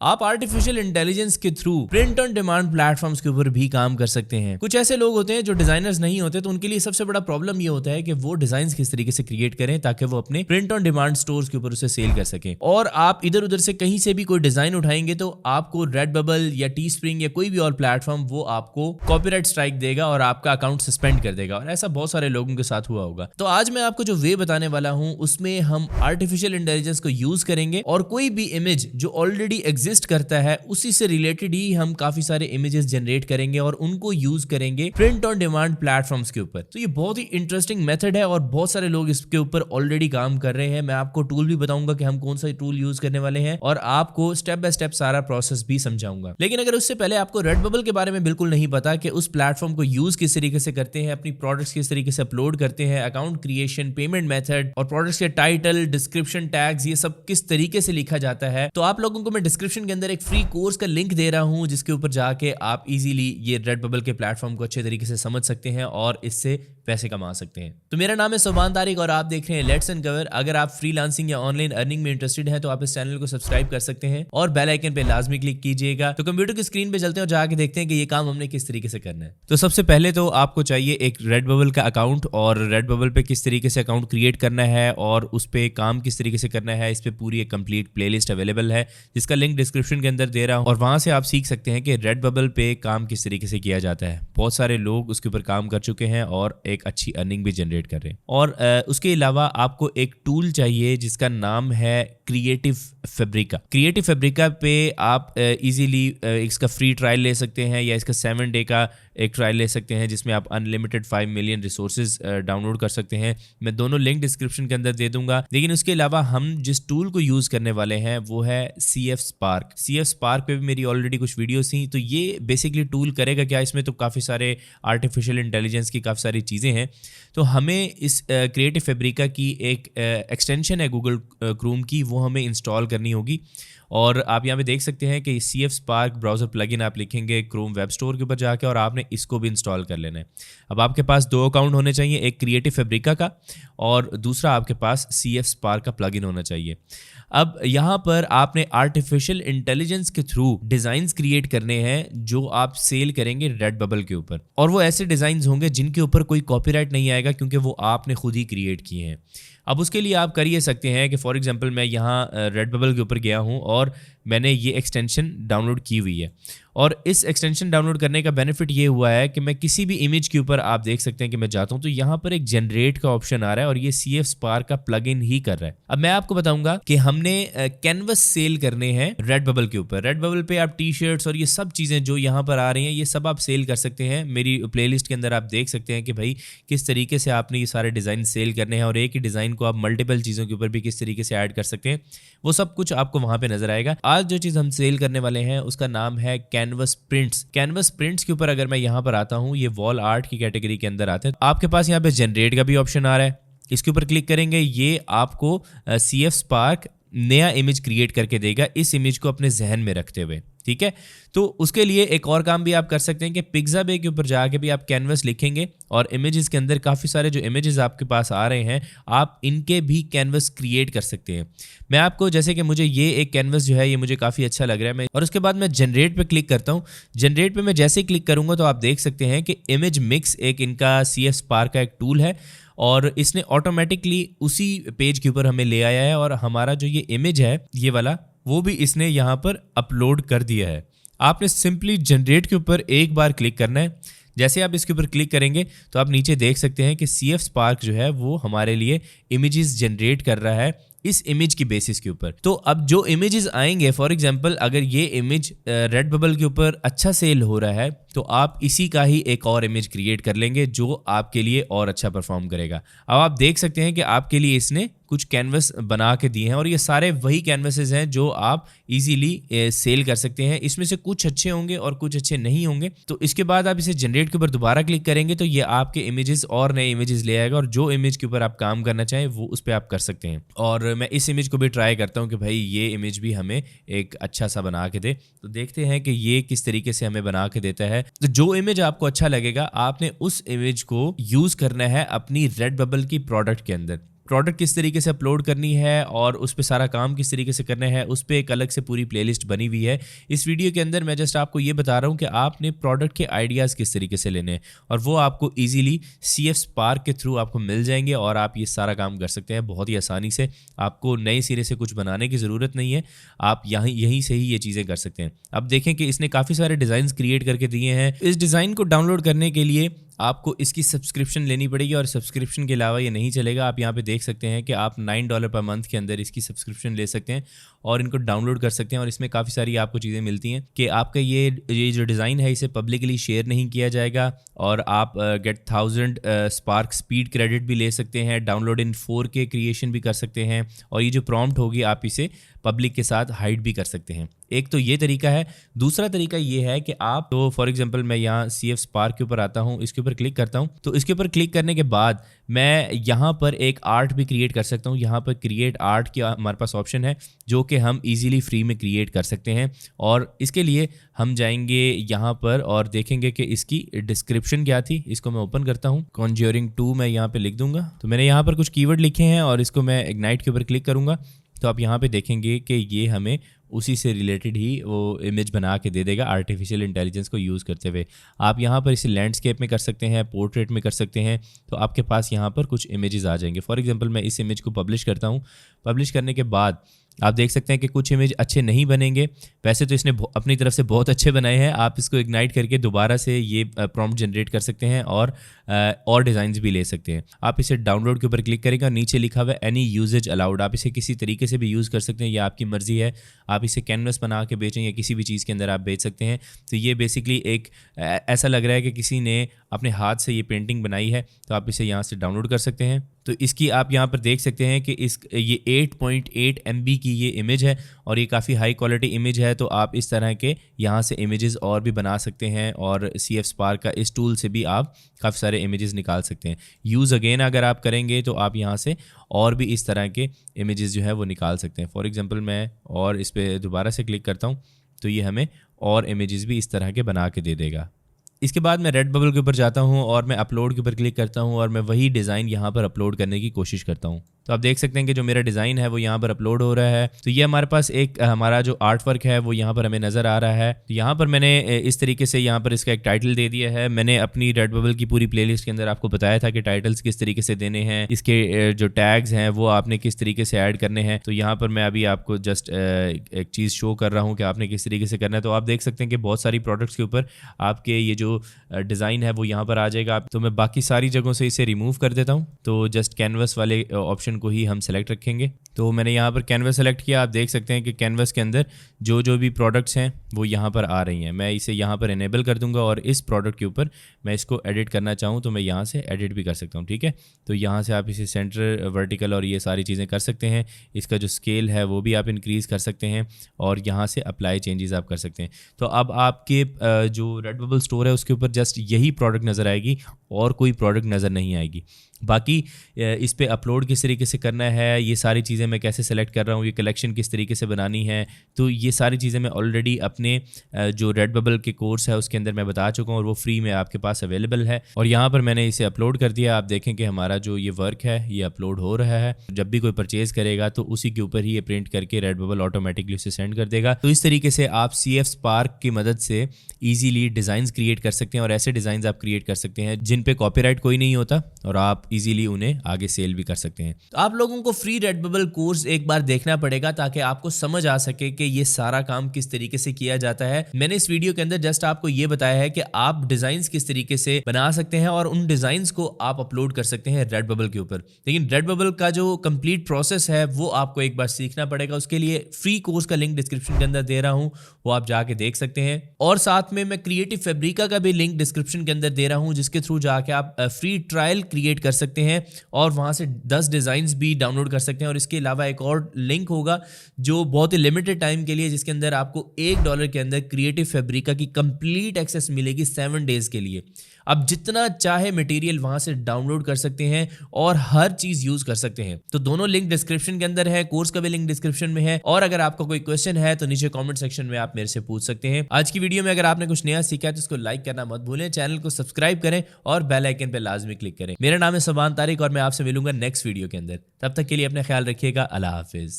आप artificial intelligence के through print on demand platforms के ऊपर भी काम कर सकते हैं। कुछ ऐसे लोग होते हैं जो डिजाइनर्स नहीं होते, तो उनके लिए सबसे बड़ा प्रॉब्लम ये होता है कि वो डिजाइन किस तरीके से क्रिएट करें ताकि वो अपने प्रिंट ऑन डिमांड स्टोर्स के ऊपर उसे सेल कर सकें। और आप इधर उधर से कहीं से भी कोई डिजाइन उठाएंगे तो आपको रेडबबल या टी स्प्रिंग या कोई भी और प्लेटफॉर्म वो आपको कॉपीराइट स्ट्राइक देगा और आपका अकाउंट सस्पेंड कर देगा। और ऐसा बहुत सारे लोगों के साथ हुआ होगा। तो आज मैं आपको जो वे बताने वाला हूं उसमें हम आर्टिफिशियल इंटेलिजेंस को यूज करेंगे और कोई भी इमेज जो ऑलरेडी एग्जिस्ट करता है उसी से रिलेटेड ही हम काफी सारे इमेजेस जनरेट करेंगे और उनको यूज करेंगे प्रिंट ऑन डिमांड प्लेटफॉर्म्स के ऊपर। तो ये बहुत ही इंटरेस्टिंग मेथड है और बहुत सारे लोग इसके ऊपर ऑलरेडी काम कर रहे हैं। मैं आपको टूल भी बताऊंगा कि हम कौन सा टूल यूज करने वाले हैं और आपको स्टेप बाय स्टेप सारा प्रोसेस भी समझाऊंगा। लेकिन अगर उससे पहले आपको रेडबबल के बारे में बिल्कुल नहीं पता कि उस प्लेटफॉर्म को यूज किस तरीके से करते हैं, अपनी प्रोडक्ट्स किस तरीके से अपलोड करते हैं, अकाउंट क्रिएशन, पेमेंट मेथड और प्रोडक्ट्स के टाइटल, डिस्क्रिप्शन, टैग्स, ये सब किस तरीके से लिखा जाता है, तो आप लोगों को मैं डिस्क्रिप्शन के अंदर एक फ्री कोर्स का लिंक दे रहा हूं जिसके ऊपर जाके आप इजीली ये रेडबबल के प्लेटफॉर्म को अच्छे तरीके से समझ सकते हैं और इससे पैसे कमा सकते हैं। तो मेरा नाम है सोबान तारिक और आप देख रहे हैं लेट्स अनकवर। अगर आप फ्रीलांसिंग या ऑनलाइन अर्निंग में इंटरेस्टेड हैं तो आप इस चैनल को सब्सक्राइब कर सकते हैं और बेल आइकन पे लाजमी क्लिक कीजिएगा। तो कंप्यूटर की स्क्रीन पे चलते हैं और जाके देखते हैं कि ये काम हमने किस तरीके से करना है। तो सबसे पहले तो आपको चाहिए एक रेडबबल का अकाउंट और रेडबबल पे किस तरीके से अकाउंट क्रिएट करना है और उस पर काम किस तरीके से करना है, इस पर पूरी एक कंप्लीट प्लेलिस्ट अवेलेबल है जिसका लिंक डिस्क्रिप्शन के अंदर दे रहा हूँ और वहां से आप सीख सकते हैं कि रेडबबल पे काम किस तरीके से किया जाता है। बहुत सारे लोग उसके ऊपर काम कर चुके हैं और एक अच्छी अर्निंग भी जनरेट कर रहे हैं। और उसके अलावा आपको एक टूल चाहिए जिसका नाम है क्रिएटिव फैब्रिका। क्रिएटिव फैब्रिका पे आप इजीली इसका फ्री ट्रायल ले सकते हैं या इसका 7 डे का एक ट्रायल ले सकते हैं जिसमें आप अनलिमिटेड 5 मिलियन रिसोर्सेज डाउनलोड कर सकते हैं। मैं दोनों लिंक डिस्क्रिप्शन के अंदर दे दूंगा। लेकिन उसके अलावा हम जिस टूल को यूज करने वाले हैं वो है CF Spark। CF Spark पे भी मेरी ऑलरेडी कुछ वीडियोस थी। तो ये बेसिकली टूल करेगा क्या, इसमें तो काफ़ी सारे आर्टिफिशियल इंटेलिजेंस की काफ़ी सारी चीज़ें हैं। तो हमें इस क्रिएटिव फैब्रिका की एक एक्सटेंशन है गूगल क्रोम की, वो हमें इंस्टॉल करनी होगी। और आप यहाँ पे देख सकते हैं कि CF Spark ब्राउज़र प्लगइन आप लिखेंगे क्रोम वेब स्टोर के ऊपर जाके और आपने इसको भी इंस्टॉल कर लेना है। अब आपके पास 2 अकाउंट होने चाहिए, एक क्रिएटिव फैब्रिका का और दूसरा आपके पास CF Spark का प्लगइन होना चाहिए। अब यहाँ पर आपने आर्टिफिशियल इंटेलिजेंस के थ्रू डिज़ाइंस क्रिएट करने हैं जो आप सेल करेंगे रेडबबल के ऊपर, और वो ऐसे डिज़ाइंस होंगे जिनके ऊपर कोई कॉपीराइट नहीं आएगा क्योंकि वो आपने खुद ही क्रिएट किए हैं। अब उसके लिए आप कर ये सकते हैं कि फॉर एग्जांपल मैं यहाँ रेडबबल के ऊपर गया हूँ और मैंने ये एक्सटेंशन डाउनलोड की हुई है और इस एक्सटेंशन डाउनलोड करने का बेनिफिट ये हुआ है कि मैं किसी भी इमेज के ऊपर आप देख सकते हैं कि मैं जाता हूँ तो यहाँ पर एक जनरेट का ऑप्शन आ रहा है और ये CF Spark का प्लगइन ही कर रहा है। अब मैं आपको बताऊंगा कि हमने कैनवस सेल करने हैं रेडबबल के ऊपर। रेडबबल पे आप टी शर्ट्स और ये सब चीज़ें जो यहाँ पर आ रही हैं ये सब आप सेल कर सकते हैं। मेरी प्लेलिस्ट के अंदर आप देख सकते हैं कि भाई किस तरीके से आपने ये सारे डिज़ाइन सेल करने हैं और एक ही डिज़ाइन को आप मल्टीपल चीज़ों के ऊपर भी किस तरीके से ऐड कर सकते हैं, वो सब कुछ आपको वहाँ पर नजर आएगा। आज जो चीज़ हम सेल करने वाले हैं उसका नाम है कैनवस प्रिंट्स। कैनवस प्रिंट्स के ऊपर अगर मैं यहाँ पर आता हूँ, ये वॉल आर्ट की कैटेगरी के अंदर आते हैं। आपके पास यहाँ पे जनरेट का भी ऑप्शन आ रहा है, इसके ऊपर क्लिक करेंगे, ये आपको CF Spark नया इमेज क्रिएट करके देगा इस इमेज को अपने जहन में रखते हुए। ठीक है, तो उसके लिए एक और काम भी आप कर सकते हैं कि पिक्साबे के ऊपर जाके भी आप कैनवस लिखेंगे और इमेजेस के अंदर काफ़ी सारे जो इमेजेस आपके पास आ रहे हैं आप इनके भी कैनवस क्रिएट कर सकते हैं। मैं आपको जैसे कि मुझे ये एक कैनवस जो है ये मुझे काफ़ी अच्छा लग रहा है, मैं और उसके बाद मैं जनरेट पे क्लिक करता हूँ। जनरेट पे मैं जैसे ही क्लिक करूँगा तो आप देख सकते हैं कि इमेज मिक्स एक इनका CF Spark का एक टूल है और इसने ऑटोमेटिकली उसी पेज के ऊपर हमें ले आया है और हमारा जो ये इमेज है ये वाला वो भी इसने यहाँ पर अपलोड कर दिया है। आपने सिंपली जनरेट के ऊपर एक बार क्लिक करना है। जैसे आप इसके ऊपर क्लिक करेंगे तो आप नीचे देख सकते हैं कि CF Spark जो है वो हमारे लिए इमेजेस जनरेट कर रहा है इस इमेज की बेसिस के ऊपर। तो अब जो इमेजेस आएंगे, फॉर एग्जांपल अगर ये इमेज रेडबबल के ऊपर अच्छा सेल हो रहा है तो आप इसी का ही एक और इमेज क्रिएट कर लेंगे जो आपके लिए और अच्छा परफॉर्म करेगा। अब आप देख सकते हैं कि आपके लिए इसने कुछ कैनवस बना के दिए हैं और ये सारे वही कैनवसेस हैं जो आप इजीली सेल कर सकते हैं। इसमें से कुछ अच्छे होंगे और कुछ अच्छे नहीं होंगे। तो इसके बाद आप इसे जनरेट के ऊपर दोबारा क्लिक करेंगे तो ये आपके इमेजेस और नए इमेजेस ले आएगा और जो इमेज के ऊपर आप काम करना चाहें वो उस पर आप कर सकते हैं। और मैं इस इमेज को भी ट्राई करता हूँ कि भाई ये इमेज भी हमें एक अच्छा सा बना के दे। तो देखते हैं कि ये किस तरीके से हमें बना के देता है। तो जो इमेज आपको अच्छा लगेगा आपने उस इमेज को यूज करना है अपनी रेडबबल की प्रोडक्ट के अंदर। प्रोडक्ट किस तरीके से अपलोड करनी है और उस पर सारा काम किस तरीके से करना है, उस पर एक अलग से पूरी प्लेलिस्ट बनी हुई है। इस वीडियो के अंदर मैं जस्ट आपको ये बता रहा हूँ कि आपने प्रोडक्ट के आइडियाज़ किस तरीके से लेने हैं और वो आपको ईजिली CF Spark के थ्रू आपको मिल जाएंगे और आप ये सारा काम कर सकते हैं बहुत ही आसानी से। आपको नए सिरे से कुछ बनाने की ज़रूरत नहीं है, आप यहीं से ही ये चीज़ें कर सकते हैं। अब देखें कि इसने काफ़ी सारे डिज़ाइंस क्रिएट करके दिए हैं। इस डिज़ाइन को डाउनलोड करने के लिए आपको इसकी सब्सक्रिप्शन लेनी पड़ेगी और सब्सक्रिप्शन के अलावा ये नहीं चलेगा। आप यहाँ पे देख सकते हैं कि आप $9 पर मंथ के अंदर इसकी सब्सक्रिप्शन ले सकते हैं और इनको डाउनलोड कर सकते हैं और इसमें काफ़ी सारी आपको चीज़ें मिलती हैं कि आपका ये जो डिज़ाइन है इसे पब्लिकली शेयर नहीं किया जाएगा और आप गेट 1000 स्पार्क स्पीड क्रेडिट भी ले सकते हैं, डाउनलोड इन 4K क्रिएशन भी कर सकते हैं और ये जो प्रॉम्प्ट होगी आप इसे पब्लिक के साथ हाइड भी कर सकते हैं। एक तो ये तरीका है। दूसरा तरीका ये है कि आप तो फॉर एग्जांपल मैं यहाँ CF Spark के ऊपर आता हूँ, इसके ऊपर क्लिक करता हूँ, तो इसके ऊपर क्लिक करने के बाद मैं यहाँ पर एक आर्ट भी क्रिएट कर सकता हूँ। यहाँ पर क्रिएट आर्ट की हमारे पास ऑप्शन है जो कि हम इजीली फ्री में क्रिएट कर सकते हैं और इसके लिए हम जाएंगे यहाँ पर और देखेंगे कि इसकी डिस्क्रिप्शन क्या थी। इसको मैं ओपन करता हूँ, कॉन्ज्यूरिंग 2 मैं यहाँ पे लिख दूंगा। तो मैंने यहाँ पर कुछ कीवर्ड लिखे हैं और इसको मैं इग्नाइट के ऊपर क्लिक करूँगा तो आप यहाँ पे देखेंगे कि ये हमें उसी से रिलेटेड ही वो इमेज बना के दे देगा आर्टिफिशियल इंटेलिजेंस को यूज़ करते हुए। आप यहाँ पर इसे लैंडस्केप में कर सकते हैं, पोर्ट्रेट में कर सकते हैं, तो आपके पास यहाँ पर कुछ इमेजेस आ जाएंगे। फॉर एग्जांपल मैं इस इमेज को पब्लिश करता हूँ। पब्लिश करने के बाद आप देख सकते हैं कि कुछ इमेज अच्छे नहीं बनेंगे। वैसे तो इसने अपनी तरफ से बहुत अच्छे बनाए हैं। आप इसको इग्नाइट करके दोबारा से ये प्रॉम्प्ट जनरेट कर सकते हैं और डिज़ाइंस भी ले सकते हैं। आप इसे डाउनलोड के ऊपर क्लिक करेंगे और नीचे लिखा हुआ है एनी यूजेज अलाउड। आप इसे किसी तरीके से भी यूज़ कर सकते हैं, ये आपकी मर्ज़ी है। आप इसे कैनवस बना के बेचें या किसी भी चीज़ के अंदर आप बेच सकते हैं। तो ये बेसिकली एक ऐसा लग रहा है कि किसी ने अपने हाथ से ये पेंटिंग बनाई है, तो आप इसे यहाँ से डाउनलोड कर सकते हैं। तो इसकी आप यहाँ पर देख सकते हैं कि ये 8.8 MB की ये इमेज है और ये काफ़ी हाई क्वालिटी इमेज है। तो आप इस तरह के यहाँ से इमेजेस और भी बना सकते हैं और CF Spark का इस टूल से भी आप काफ़ी सारे इमेजेस निकाल सकते हैं। यूज़ अगेन अगर आप करेंगे तो आप यहाँ से और भी इस तरह के इमेजेस जो है वो निकाल सकते हैं। फॉर एग्जांपल मैं और इस पर दोबारा से क्लिक करता हूँ तो ये हमें और इमेजेस भी इस तरह के बना के दे देगा। इसके बाद मैं रेडबबल के ऊपर जाता हूँ और मैं अपलोड के ऊपर क्लिक करता हूँ और मैं वही डिज़ाइन यहाँ पर अपलोड करने की कोशिश करता हूँ। तो आप देख सकते हैं कि जो मेरा डिज़ाइन है वो यहाँ पर अपलोड हो रहा है। तो ये हमारे पास एक हमारा जो आर्ट वर्क है वो यहाँ पर हमें नज़र आ रहा है। तो यहाँ पर मैंने इस तरीके से यहाँ पर इसका एक टाइटल दे दिया है। मैंने अपनी रेडबबल की पूरी प्लेलिस्ट के अंदर आपको बताया था कि टाइटल्स किस तरीके से देने हैं, इसके जो टैग्स हैं वो आपने किस तरीके से ऐड करने हैं। तो यहाँ पर मैं अभी आपको जस्ट एक चीज़ शो कर रहा हूँ कि आपने किस तरीके से करना है। तो आप देख सकते हैं कि बहुत सारी प्रोडक्ट्स के ऊपर आपके ये जो डिज़ाइन है वो यहाँ पर आ जाएगा। तो मैं बाकी सारी जगहों से इसे रिमूव कर देता हूँ। तो जस्ट कैनवस वाले ऑप्शन को ही हम सेलेक्ट रखेंगे। तो मैंने यहाँ पर कैनवस सेलेक्ट किया। आप देख सकते हैं कि कैनवस के अंदर जो भी प्रोडक्ट्स हैं वो यहाँ पर आ रही हैं। मैं इसे यहाँ पर इनेबल कर दूंगा और इस प्रोडक्ट के ऊपर मैं इसको एडिट करना चाहूँ तो मैं यहाँ से एडिट भी कर सकता हूँ। ठीक है, तो यहाँ से आप इसे सेंटर, वर्टिकल और ये सारी चीज़ें कर सकते हैं। इसका जो स्केल है वो भी आप इंक्रीज़ कर सकते हैं और यहाँ से अप्लाई चेंजेस आप कर सकते हैं। तो अब आपके जो रेडबबल स्टोर है उसके ऊपर जस्ट यही प्रोडक्ट नज़र आएगी और कोई प्रोडक्ट नज़र नहीं आएगी। बाकी इस पे अपलोड किस तरीके से करना है, ये सारी चीज़ें मैं कैसे सेलेक्ट कर रहा हूँ, ये कलेक्शन किस तरीके से बनानी है, तो ये सारी चीज़ें मैं ऑलरेडी अपने जो रेडबबल के कोर्स है उसके अंदर मैं बता चुका हूँ और वो फ्री में आपके पास अवेलेबल है। और यहाँ पर मैंने इसे अपलोड कर दिया। आप देखें कि हमारा जो ये वर्क है ये अपलोड हो रहा है। जब भी कोई परचेज़ करेगा तो उसी के ऊपर ही ये प्रिंट करके रेडबबल ऑटोमेटिकली उसे सेंड कर देगा। तो इस तरीके से आप CF Spark की मदद से ईजीली डिज़ाइंस क्रिएट कर सकते हैं और ऐसे डिज़ाइंस आप क्रिएट कर सकते हैं जिन पे कॉपीराइट कोई नहीं होता और आप इजीली उन्हें आगे सेल भी कर सकते हैं। तो आप लोगों को फ्री रेडबबल कोर्स एक बार देखना पड़ेगा ताकि आपको समझ आ सके कि ये सारा काम किस तरीके से किया जाता है। मैंने इस वीडियो के अंदर जस्ट आपको ये बताया है कि आप डिजाइन्स किस तरीके से बना सकते हैं और उन डिजाइन्स को आप अपलोड कर सकते हैं रेडबबल के ऊपर। लेकिन रेडबबल का जो कंप्लीट प्रोसेस है वो आपको एक बार सीखना पड़ेगा। उसके लिए फ्री कोर्स का लिंक डिस्क्रिप्शन के अंदर दे रहा हूँ, वो आप जाके देख सकते हैं। और साथ में मैं क्रिएटिव फैब्रिका का भी लिंक डिस्क्रिप्शन के अंदर दे रहा हूँ जिसके थ्रू जाके आप फ्री ट्रायल क्रिएट कर सकते हैं और वहाँ से 10 डिज़ाइंस भी डाउनलोड कर सकते हैं। और इसके अलावा एक और लिंक होगा जो बहुत ही लिमिटेड टाइम के लिए जिसके अंदर आपको $1 $99 के अंदर क्रिएटिव फैब्रिका की कंप्लीट एक्सेस मिलेगी 7 डेज के लिए। अब जितना चाहे मटेरियल वहां से डाउनलोड कर सकते हैं और हर चीज यूज कर सकते हैं। तो दोनों लिंक डिस्क्रिप्शन के अंदर है, कोर्स का भी लिंक डिस्क्रिप्शन में है। और अगर आपका कोई क्वेश्चन है तो नीचे कमेंट सेक्शन में आप मेरे से पूछ सकते हैं। आज की वीडियो में अगर आपने कुछ नया सीखा है तो इसको लाइक करना मत भूलें, चैनल को सब्सक्राइब करें और बेल आइकन पे लाजमी क्लिक करें। मेरा नाम है सबान तारिक और मैं आपसे मिलूंगा नेक्स्ट वीडियो के अंदर। तब तक के लिए अपना ख्याल रखिएगा। अल्लाह हाफिज।